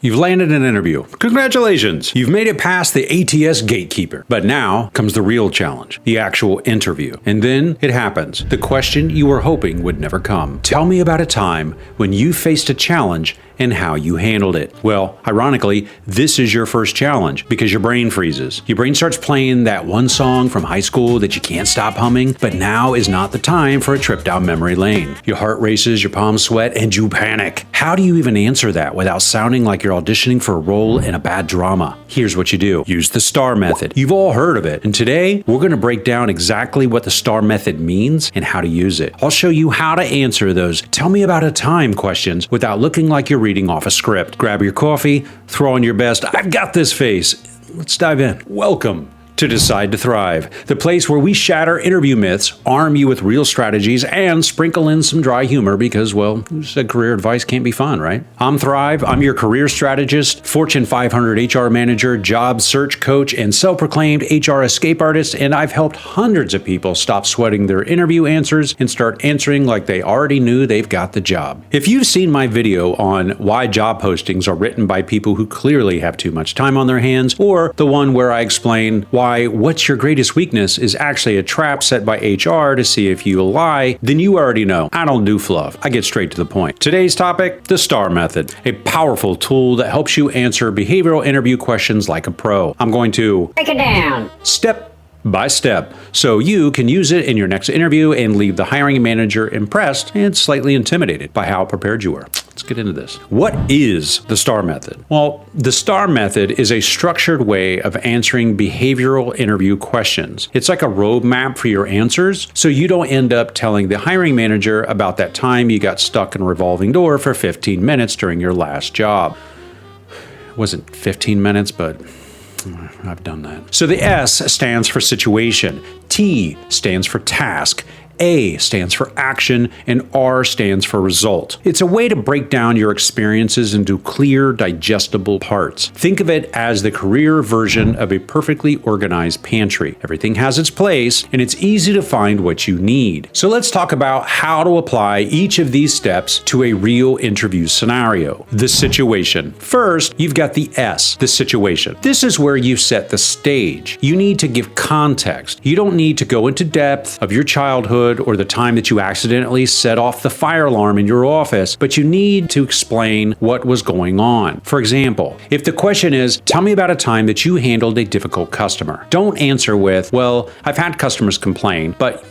You've landed an interview. Congratulations! You've made it past the ATS gatekeeper. But now comes the real challenge, the actual interview. And then it happens. The question you were hoping would never come. Tell me about a time when you faced a challenge and how you handled it. Well, ironically, this is your first challenge because your brain freezes. Your brain starts playing that one song from high school that you can't stop humming, but now is not the time for a trip down memory lane. Your heart races, your palms sweat, and you panic. How do you even answer that without sounding like you're auditioning for a role in a bad drama? Here's what you do. Use the STAR method. You've all heard of it. And today, we're going to break down exactly what the STAR method means and how to use it. I'll show you how to answer those "tell me about a time" questions without looking like you're reading off a script. Grab your coffee, throw on your best "I've got this" face. Let's dive in. Welcome to Decide to Thrive, the place where we shatter interview myths, arm you with real strategies, and sprinkle in some dry humor because, well, who said career advice can't be fun, right? I'm Thrive. I'm your career strategist, Fortune 500 HR manager, job search coach, and self-proclaimed HR escape artist, and I've helped hundreds of people stop sweating their interview answers and start answering like they already knew they've got the job. If you've seen my video on why job postings are written by people who clearly have too much time on their hands, or the one where I explain why "what's your greatest weakness" is actually a trap set by HR to see if you lie, then you already know. I don't do fluff. I get straight to the point. Today's topic, the STAR method, a powerful tool that helps you answer behavioral interview questions like a pro. I'm going to break it down step by step so you can use it in your next interview and leave the hiring manager impressed and slightly intimidated by how prepared you are. Let's get into this. What is the STAR method? Well, the STAR method is a structured way of answering behavioral interview questions. It's like a roadmap for your answers, so you don't end up telling the hiring manager about that time you got stuck in a revolving door for 15 minutes during your last job. It wasn't 15 minutes, but I've done that. So the S stands for situation, T stands for task, A stands for action, and R stands for result. It's a way to break down your experiences into clear, digestible parts. Think of it as the career version of a perfectly organized pantry. Everything has its place, and it's easy to find what you need. So let's talk about how to apply each of these steps to a real interview scenario. The situation. First, you've got the S, the situation. This is where you set the stage. You need to give context. You don't need to go into depth of your childhood or the time that you accidentally set off the fire alarm in your office, but you need to explain what was going on. For example, if the question is, "tell me about a time that you handled a difficult customer," don't answer with, "well, I've had customers complain, but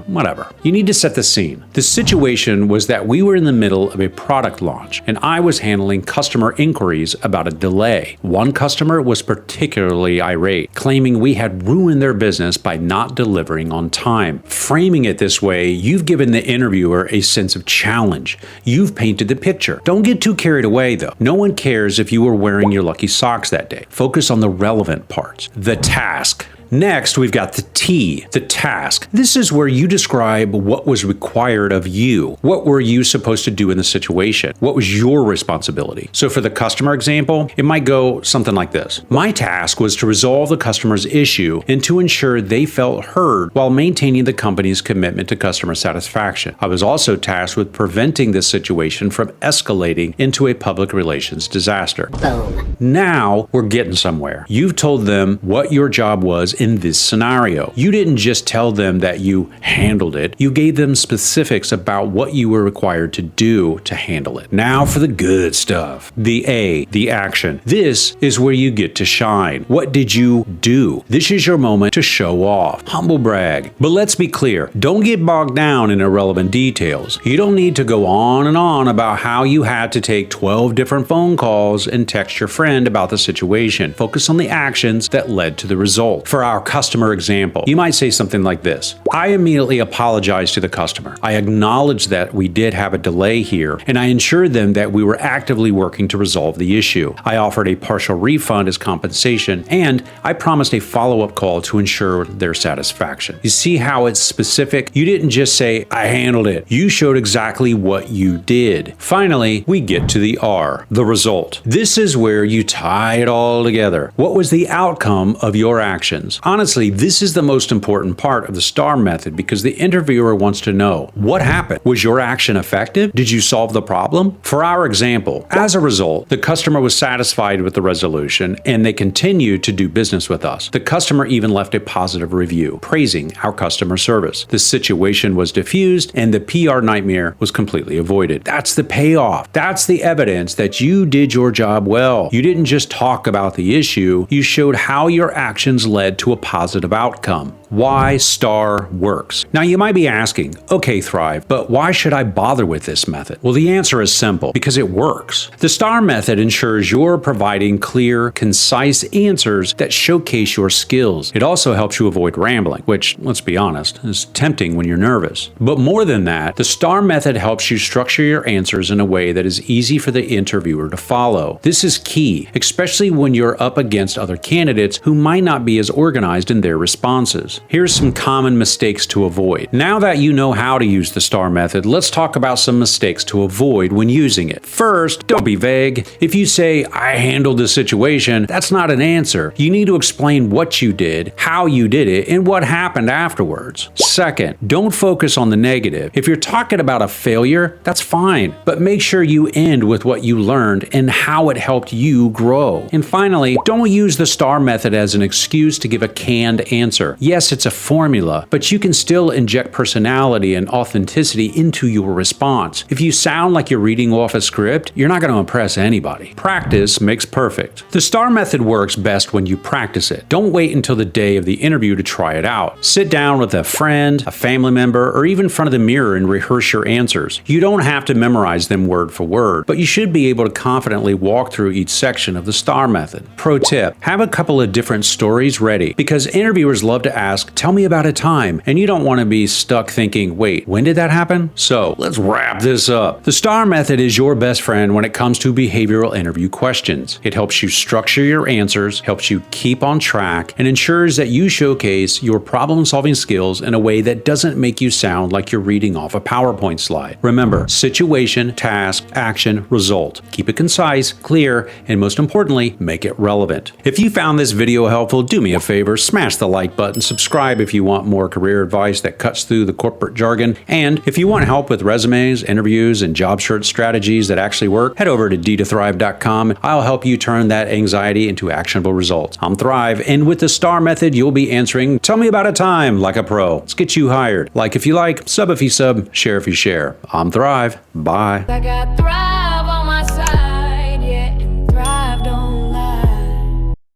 whatever." You need to set the scene. The situation was that we were in the middle of a product launch, and I was handling customer inquiries about a delay. One customer was particularly irate, claiming we had ruined their business by not delivering on time. Framing it this way, you've given the interviewer a sense of challenge. You've painted the picture. Don't get too carried away, though. No one cares if you were wearing your lucky socks that day. Focus on the relevant parts. The task. Next, we've got the T, the task. This is where you describe what was required of you. What were you supposed to do in the situation? What was your responsibility? So for the customer example, it might go something like this. My task was to resolve the customer's issue and to ensure they felt heard while maintaining the company's commitment to customer satisfaction. I was also tasked with preventing this situation from escalating into a public relations disaster. Boom. Now we're getting somewhere. You've told them what your job was in this scenario. You didn't just tell them that you handled it. You gave them specifics about what you were required to do to handle it. Now for the good stuff. The A, the action. This is where you get to shine. What did you do? This is your moment to show off. Humble brag. But let's be clear. Don't get bogged down in irrelevant details. You don't need to go on and on about how you had to take 12 different phone calls and text your friend about the situation. Focus on the actions that led to the result. For our customer example, you might say something like this. I immediately apologized to the customer. I acknowledged that we did have a delay here, and I ensured them that we were actively working to resolve the issue. I offered a partial refund as compensation, and I promised a follow-up call to ensure their satisfaction. You see how it's specific? You didn't just say, "I handled it." You showed exactly what you did. Finally, we get to the R, the result. This is where you tie it all together. What was the outcome of your actions? Honestly, this is the most important part of the STAR method because the interviewer wants to know, what happened? Was your action effective? Did you solve the problem? For our example, as a result, the customer was satisfied with the resolution and they continued to do business with us. The customer even left a positive review, praising our customer service. The situation was diffused and the PR nightmare was completely avoided. That's the payoff. That's the evidence that you did your job well. You didn't just talk about the issue, you showed how your actions led to a positive outcome. Why STAR works. Now you might be asking, okay Thrive, but why should I bother with this method? Well, the answer is simple, because it works. The STAR method ensures you're providing clear, concise answers that showcase your skills. It also helps you avoid rambling, which, let's be honest, is tempting when you're nervous. But more than that, the STAR method helps you structure your answers in a way that is easy for the interviewer to follow. This is key, especially when you're up against other candidates who might not be as organized in their responses. Here's some common mistakes to avoid. Now that you know how to use the STAR method, let's talk about some mistakes to avoid when using it. First, don't be vague. If you say, I handled the situation, that's not an answer. You need to explain what you did, how you did it, and what happened afterwards. Second, don't focus on the negative. If you're talking about a failure, that's fine, but make sure you end with what you learned and how it helped you grow. And finally, don't use the STAR method as an excuse to give a canned answer. Yes, it's a formula, but you can still inject personality and authenticity into your response. If you sound like you're reading off a script, you're not going to impress anybody. Practice makes perfect. The STAR method works best when you practice it. Don't wait until the day of the interview to try it out. Sit down with a friend, a family member, or even in front of the mirror and rehearse your answers. You don't have to memorize them word for word, but you should be able to confidently walk through each section of the STAR method. Pro tip, have a couple of different stories ready because interviewers love to ask, tell me about a time, and you don't want to be stuck thinking, wait, when did that happen? So let's wrap this up. The STAR method is your best friend when it comes to behavioral interview questions. It helps you structure your answers, helps you keep on track, and ensures that you showcase your problem-solving skills in a way that doesn't make you sound like you're reading off a PowerPoint slide. Remember, situation, task, action, result. Keep it concise, clear, and most importantly, make it relevant. If you found this video helpful, do me a favor, smash the like button, subscribe if you want more career advice that cuts through the corporate jargon, and if you want help with resumes, interviews, and job search strategies that actually work, head over to d2thrive.com. I'll help you turn that anxiety into actionable results. I'm Thrive, and with the STAR method, you'll be answering, tell me about a time like a pro. Let's get you hired. Like if you like, sub if you sub, share if you share. I'm Thrive. Bye.